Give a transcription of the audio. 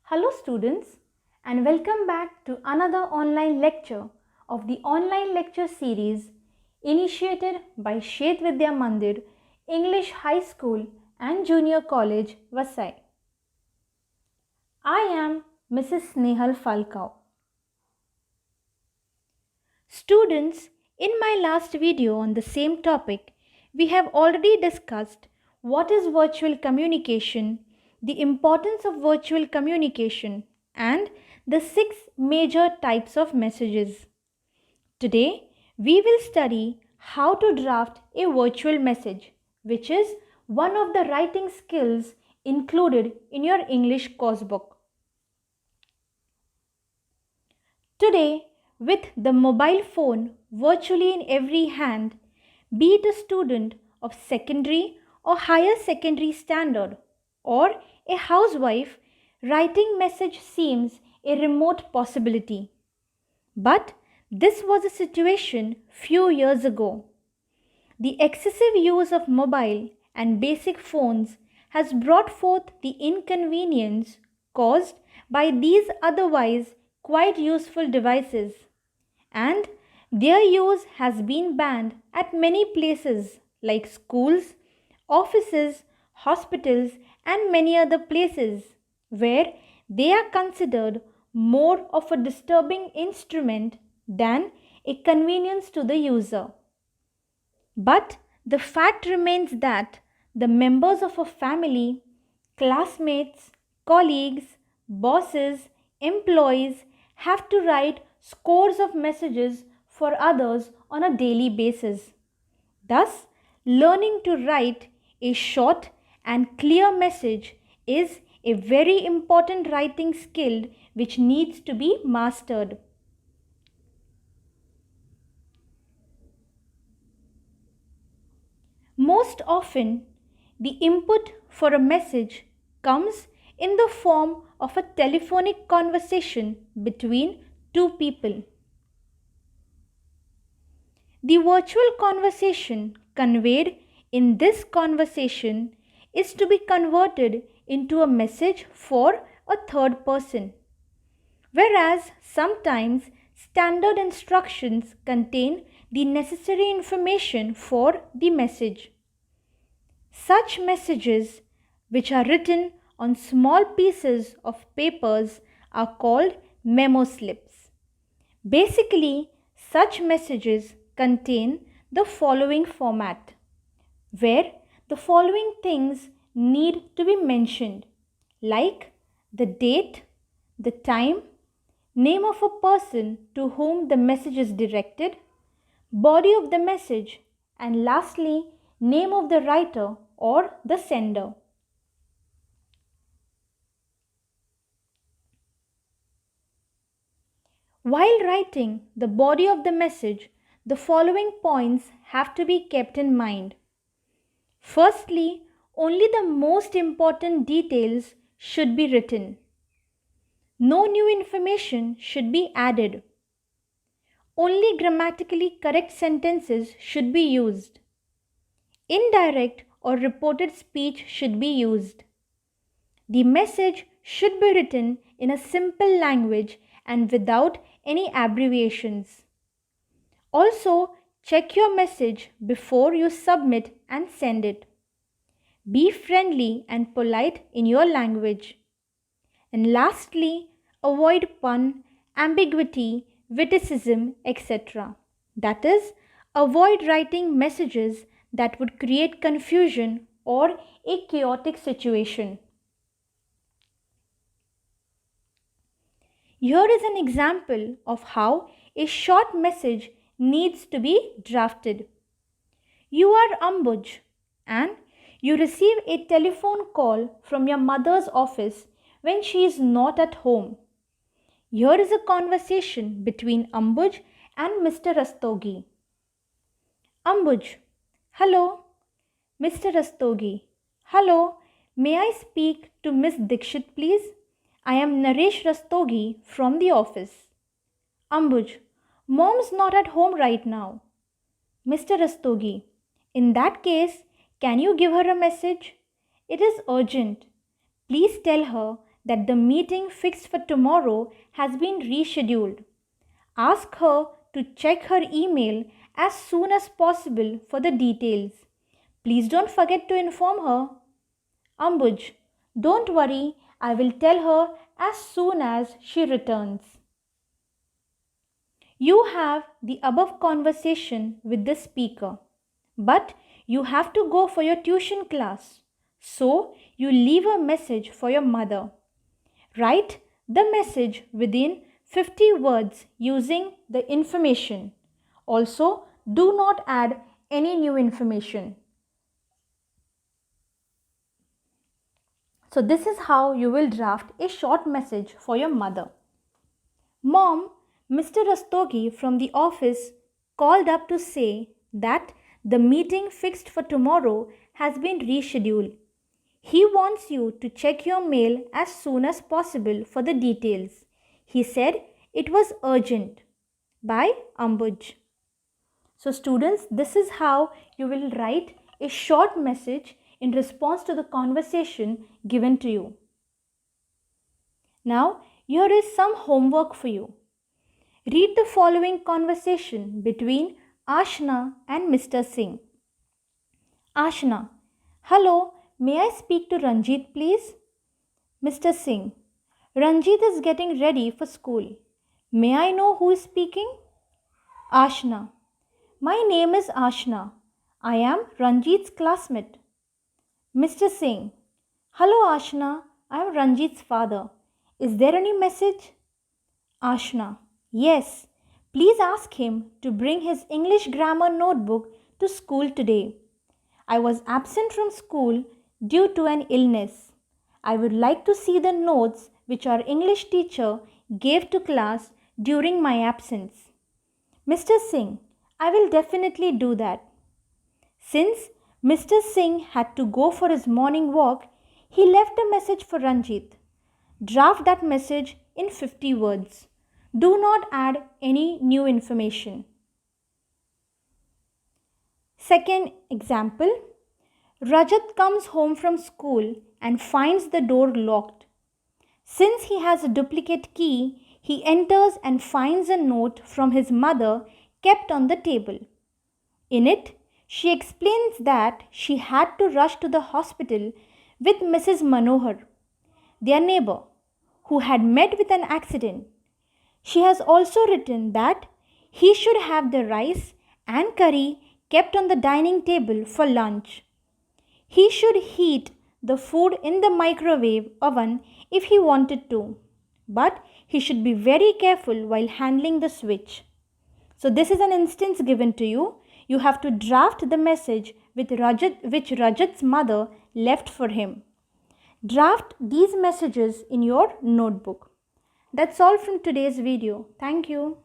Hello students, and welcome back to another online lecture of the online lecture series initiated by Shet Vidya Mandir, English High School and Junior College, Vasai. I am Mrs. Snehal Falkau. Students, in my last video on the same topic, we have already discussed what is virtual communication, the importance of virtual communication, and the 6 major types of messages. Today, we will study how to draft a virtual message, which is one of the writing skills included in your English course book. Today, with the mobile phone virtually in every hand, be it a student of secondary or higher secondary standard or a housewife, writing message seems a remote possibility. But this was a situation few years ago. The excessive use of mobile and basic phones has brought forth the inconvenience caused by these otherwise quite useful devices, and their use has been banned at many places like schools, offices, hospitals, and many other places where they are considered more of a disturbing instrument than a convenience to the user. But the fact remains that the members of a family, classmates, colleagues, bosses, employees have to write scores of messages for others on a daily basis. Thus, learning to write a short and clear message is a very important writing skill which needs to be mastered. Most often, the input for a message comes in the form of a telephonic conversation between two people. The virtual conversation conveyed in this conversation is to be converted into a message for a third person, whereas sometimes standard instructions contain the necessary information for the message. Such messages, which are written on small pieces of papers, are called memo slips. Basically, such messages contain the following format, where the following things need to be mentioned, like the date, the time, name of a person to whom the message is directed, body of the message, and lastly, name of the writer or the sender. While writing the body of the message, the following points have to be kept in mind. Firstly, only the most important details should be written. No new information should be added. Only grammatically correct sentences should be used. Indirect or reported speech should be used. The message should be written in a simple language and without any abbreviations. Also, check your message before you submit and send it. Be friendly and polite in your language. And lastly, avoid pun, ambiguity, witticism, etc. That is, avoid writing messages that would create confusion or a chaotic situation. Here is an example of how a short message needs to be drafted. You are Ambuj and you receive a telephone call from your mother's office when she is not at home. Here is a conversation between Ambuj and Mr. Rastogi. Ambuj: hello. Mr. Rastogi: hello. May I speak to Miss Dikshit, please? I am Naresh Rastogi from the office. Ambuj: Mom's not at home right now. Mr. Rastogi: in that case, can you give her a message? It is urgent. Please tell her that the meeting fixed for tomorrow has been rescheduled. Ask her to check her email as soon as possible for the details. Please don't forget to inform her. Ambuj, don't worry, I will tell her as soon as she returns. You have the above conversation with the speaker, but you have to go for your tuition class. So you leave a message for your mother. Write the message within 50 words using the information. Also, do not add any new information. So this is how you will draft a short message for your mother. Mom, Mr. Rastogi from the office called up to say that the meeting fixed for tomorrow has been rescheduled. He wants you to check your mail as soon as possible for the details. He said it was urgent. By Ambuj. So students, this is how you will write a short message in response to the conversation given to you. Now, here is some homework for you. Read the following conversation between Ashna and Mr. Singh. Ashna, hello, may I speak to Ranjit please? Mr. Singh, Ranjit is getting ready for school. May I know who is speaking? Ashna, my name is Ashna. I am Ranjit's classmate. Mr. Singh, hello Ashna, I am Ranjit's father. Is there any message? Ashna, yes, please ask him to bring his English grammar notebook to school today. I was absent from school due to an illness. I would like to see the notes which our English teacher gave to class during my absence. Mr. Singh, I will definitely do that. Since Mr. Singh had to go for his morning walk, he left a message for Ranjit. Draft that message in 50 words. Do not add any new information. Second example, Rajat comes home from school and finds the door locked. Since he has a duplicate key, he enters and finds a note from his mother kept on the table. In it, she explains that she had to rush to the hospital with Mrs. Manohar, their neighbor, who had met with an accident. She has also written that he should have the rice and curry kept on the dining table for lunch. He should heat the food in the microwave oven if he wanted to, but he should be very careful while handling the switch. So this is an instance given to you. You have to draft the message which Rajat's mother left for him. Draft these messages in your notebook. That's all from today's video. Thank you.